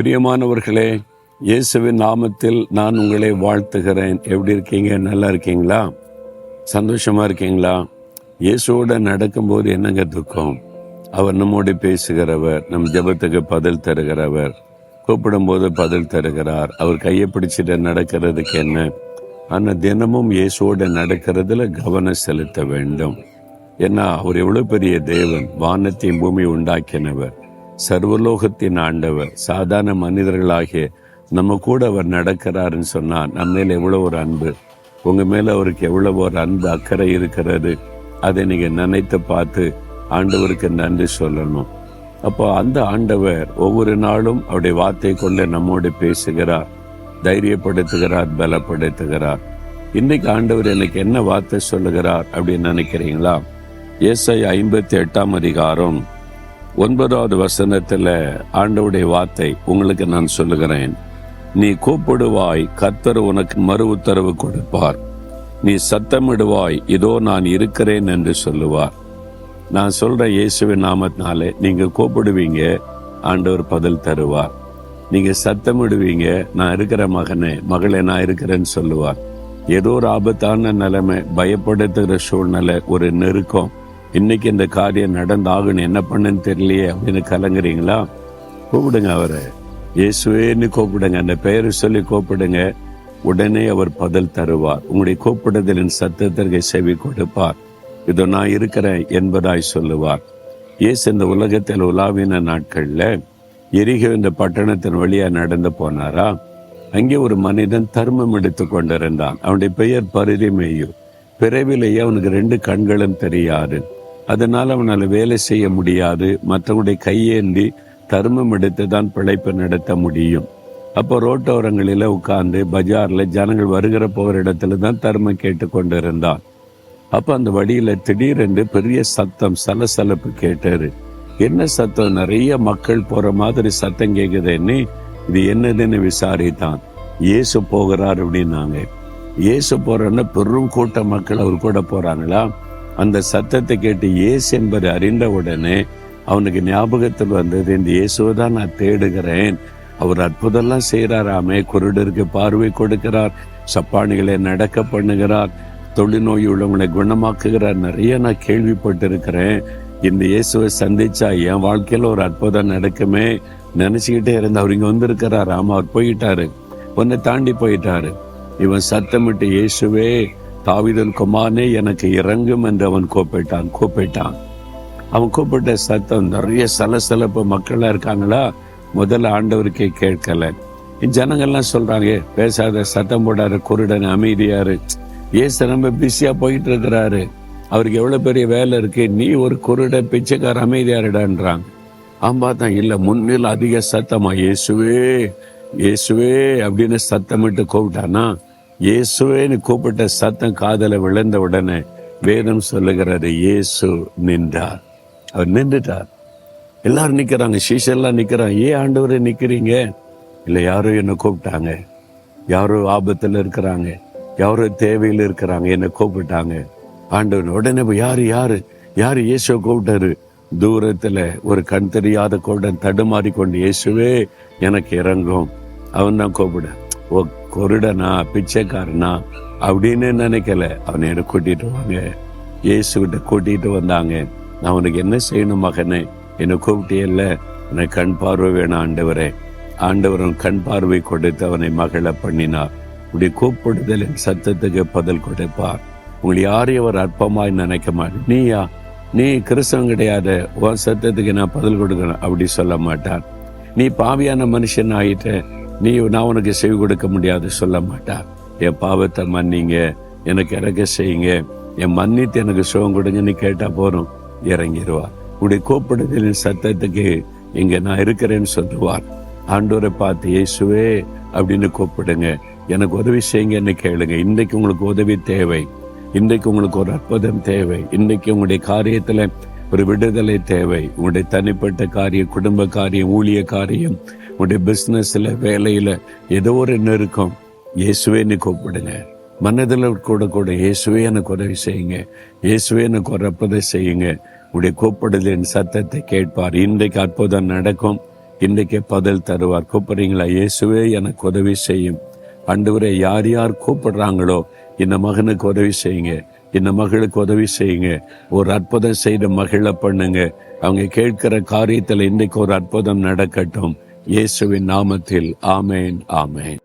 பிரியமானவர்களே, இயேசுவின் நாமத்தில் நான் உங்களை வாழ்த்துகிறேன். எப்படி இருக்கீங்க? நல்லா இருக்கீங்களா? சந்தோஷமா இருக்கீங்களா? இயேசுவோட நடக்கும்போது என்னங்க துக்கம்? அவர் நம்மோடு பேசுகிறவர், நம் ஜெபத்துக்கு பதில் தருகிறவர், கூப்பிடும்போது பதில் தருகிறார். அவர் கையை பிடிச்சிட்டு நடக்கிறதுக்கு என்ன? ஆனால் தினமும் இயேசுவோட நடக்கிறதுல கவனம் செலுத்த வேண்டும். ஏன்னா அவர் எவ்வளவு பெரிய தேவன், வானத்தையும் பூமி உண்டாக்கினவர், சர்வலோகத்தின் ஆண்டவர். சாதாரண மனிதர்களாகிய நம்ம கூட அவர் நடக்கிறாருன்னு சொன்னார். நம்ம மேல எவ்வளவு ஒரு அன்பு, உங்க மேல அவருக்கு எவ்வளவு ஒரு அன்பு, அக்கறை இருக்கிறது. அதை நீங்க நினைத்து பார்த்து ஆண்டவருக்கு நன்றி சொல்லணும். அப்போ அந்த ஆண்டவர் ஒவ்வொரு நாளும் அவருடைய வார்த்தை கொண்டு நம்மோடு பேசுகிறார், தைரியப்படுத்துகிறார், பலப்படுத்துகிறார். இன்னைக்கு ஆண்டவர் எனக்கு என்ன வார்த்தை சொல்லுகிறார் அப்படின்னு நினைக்கிறீங்களா? ஏசாயா 58 அதிகாரம் 9வது வசனத்துல ஆண்டவருடைய வார்த்தை உங்களுக்கு நான் சொல்லுகிறேன். நீ கூப்பிடுவாய், கர்த்தர் உனக்கு மறு உத்தரவு கொடுப்பார். நீ சத்தமிடுவாய், இதோ நான் இருக்கிறேன் என்று சொல்லுவார். நான் சொல்ற இயேசுவின் நாமத்தினாலே நீங்க கூப்பிடுவீங்க, ஆண்டவர் பதில் தருவார். நீங்க சத்தமிடுவீங்க, நான் இருக்கிற மகனே, மகளே, நான் இருக்கிறேன்னு சொல்லுவார். ஏதோ ஒரு ஆபத்தான நிலைமை, பயப்படுத்துகிற சூழ்நிலை, ஒரு நெருக்கம், இன்னைக்கு இந்த காரியம் நடந்தாகணும், என்ன பண்ணுன்னு தெரியலையே அப்படின்னு கலங்குறீங்களா? கூப்பிடுங்க அவரை, இயேசுவேன்னு கூப்பிடுங்க, அந்த பெயரை சொல்லி கூப்பிடுங்க. உடனே அவர் பதில் தருவார். உங்களுடைய கூப்பிடுதலின் சத்தத்திற்கு செவி கொடுப்பார். இதோ நான் இருக்கிறேன் என்பதாய் சொல்லுவார். இயேசு இந்த உலகத்தில் உலாவின நாட்கள்ல எரிகோ இந்த பட்டணத்தின் வழியா நடந்து போனாரா? அங்கே ஒரு மனிதன் தர்மம் எடுத்து கொண்டிருந்தான். அவனுடைய பெயர் பரிதிமேயு. பிறவிலேயே அவனுக்கு 2 கண்களும் தெரியாது. அதனால அவனால் வேலை செய்ய முடியாது. மற்றவங்களுடைய கையேந்தி தர்மம் எடுத்து தான் பிழைப்பு நடத்த முடியும். அப்போ ரோட்டோரங்களில உட்கார்ந்து பஜார்ல ஜனங்கள் வருகிற போகிற இடத்துல தான் தர்மம் கேட்டு கொண்டிருந்தான். அப்ப அந்த வழியில திடீரென்று பெரிய சத்தம், சலசலப்பு கேட்டாரு. என்ன சத்தம்? நிறைய மக்கள் போற மாதிரி சத்தம் கேக்குதுன்னு இது என்னதுன்னு விசாரித்தான். இயேசு போகிறார் அப்படின்னாங்க. இயேசு போறன்னா பெரும் கூட்ட மக்கள் அவர் கூட போறாங்களா? அந்த சத்தத்தை கேட்டு இயேசு என்பதை அறிந்த உடனே அவனுக்கு ஞாபகத்தில் வந்தது, இந்த இயேசுவை தான் நான் தேடுகிறேன். அவர் அற்புதம்லாம் செய்யறாராமே, குருடருக்கு பார்வை கொடுக்கிறார், சப்பானிகளை நடக்க பண்ணுகிறார், தொழுநோய் உள்ளவங்களை குணமாக்குகிறார், நிறைய நான் கேள்விப்பட்டு இருக்கிறேன். இந்த இயேசுவை சந்திச்சா என் வாழ்க்கையில ஒரு அற்புதம் நடக்குமே நினைச்சுக்கிட்டே இருந்த அவர் இங்க வந்திருக்கிறார். ஆமா, அவர் போயிட்டாரு, ஒன்னை தாண்டி போயிட்டாரு. இவன் சத்தமிட்டு, இயேசுவே, தாவீதின் குமாரனே, எனக்கு இறங்கும் என்று அவன் கூப்பிட்டான். அவன் கூப்பிட்ட சத்தம், நிறைய சலசலப்பு மக்களா இருக்காங்களா? முதல்ல ஆண்டவருக்கே கேட்கல. ஜனங்கள்லாம் சொல்றாங்க, பேசாத, சத்தம் போடாரு, குருடன், அமைதியாரு. ஏசு ரொம்ப பிஸியா போயிட்டு இருக்கிறாரு, அவருக்கு எவ்வளவு பெரிய வேலை இருக்கு, நீ ஒரு குருட பிச்சைக்கார அமைதியாருடான்றாங்க. பார்த்தா இல்ல, முன்னில் அதிக சத்தமா, இயேசுவே இயேசுவே அப்படின்னு சத்தமிட்டு கூப்பிட்டானா? இயேசுவேன்னு கூப்பிட்ட சத்தம் காதல விழுந்த உடனே வேதம் சொல்லுகிறாரு, இயேசு நின்றார். அவர் நின்றுட்டார். எல்லாரும் நிக்கிறாங்க, சீஷெல்லாம் நிக்கிறாங்க. ஏன் ஆண்டவரே நிக்கிறீங்க? இல்ல, யாரோ என்ன கூப்பிட்டாங்க, யாரோ ஆபத்துல இருக்கிறாங்க, யாரோ தேவையில் இருக்கிறாங்க, என்ன கூப்பிட்டாங்க. ஆண்டவர் உடனே யாரு யாரு யாரு இயேசுவை கூப்பிட்டாரு. தூரத்துல ஒரு கண் தெரியாத கூட்டம் தடுமாறி கொண்டு, இயேசுவே எனக்கு இறங்கும். அவன் தான் கூப்பிட. ஓ, குருடனா, பிச்சைக்காரனா அப்படின்னு நினைக்கல. அவனை என்ன கூட்டிட்டு வாங்க, இயேசுகிட்ட கூட்டிட்டு வந்தாங்க. அவனுக்கு என்ன செய்யணும் மகனே? என்னை கூப்பிட்டியல்ல, எனக்கு கண் பார்வை வேணும் ஆண்டவரே. ஆண்டவரும் கண் பார்வை கொடுத்து அவனை மகள பண்ணினார். இப்படி கூப்பிடுதலின் சத்தத்துக்கு பதில் கொடுப்பார். உங்களை யாரையும் அவர் அற்பமாய் நினைக்க மாட்டேன். நீயா, நீ கிறிஸ்தவன் கிடையாது, உன் சத்தத்துக்கு நான் பதில் கொடுக்கணும் அப்படி சொல்ல மாட்டார். நீ பாவியான மனுஷன் ஆயிட்ட, நான் உனக்கு செவி கொடுக்க முடியாது சொல்ல மாட்டார். என் பாவத்தை மன்னிங்க, எனக்கு இறக்க செய்யுங்க, என் மன்னித்து எனக்கு சுகம் கொடுங்கன்னு கேட்டா போறோம், இறங்கிடுவார். உடைய கூப்பிடுதலின் சத்தத்துக்கு இங்க நான் இருக்கிறேன்னு சொல்லுவார். ஆண்டவரை பார்த்து, இயேசுவே அப்படின்னு கூப்பிடுங்க, எனக்கு உதவி செய்யுங்கன்னு கேளுங்க. இன்றைக்கு உங்களுக்கு உதவி தேவை, இன்றைக்கு உங்களுக்கு ஒரு அற்புதம் தேவை, இன்றைக்கு உங்களுடைய காரியத்துல ஒரு விடுதலை தேவை. உங்களுடைய தனிப்பட்ட காரியம், குடும்ப காரியம், ஊழிய காரியம், உங்களுடைய பிசினஸ்ல, வேலையில ஏதோ ஒரு நெருக்கம், இயேசுவேன்னு கூப்பிடுங்க. மனதில் கூட இயேசுவே எனக்கு உதவி செய்யுங்க, இயேசுவே எனக்கு ஒரு அற்புதம் செய்யுங்க. உடைய கூப்பிடுதலின் சத்தத்தை கேட்பார். இன்றைக்கு அற்புதம் நடக்கும், இன்றைக்கே பதில் தருவார். கூப்பிடுறீங்களா? இயேசுவே எனக்கு உதவி செய்யும். ஆண்டவரே, யார் யார் கூப்பிடுறாங்களோ இந்த மகனுக்கு உதவி செய்யுங்க, இந்த மகளுக்கு உதவி செய்யுங்க, ஒரு அற்புதம் செய்த மகிழ பண்ணுங்க. அவங்க கேட்கிற காரியத்தில் இன்றைக்கு ஒரு அற்புதம் நடக்கட்டும். இயேசுவின் நாமத்தில் ஆமேன், ஆமேன்.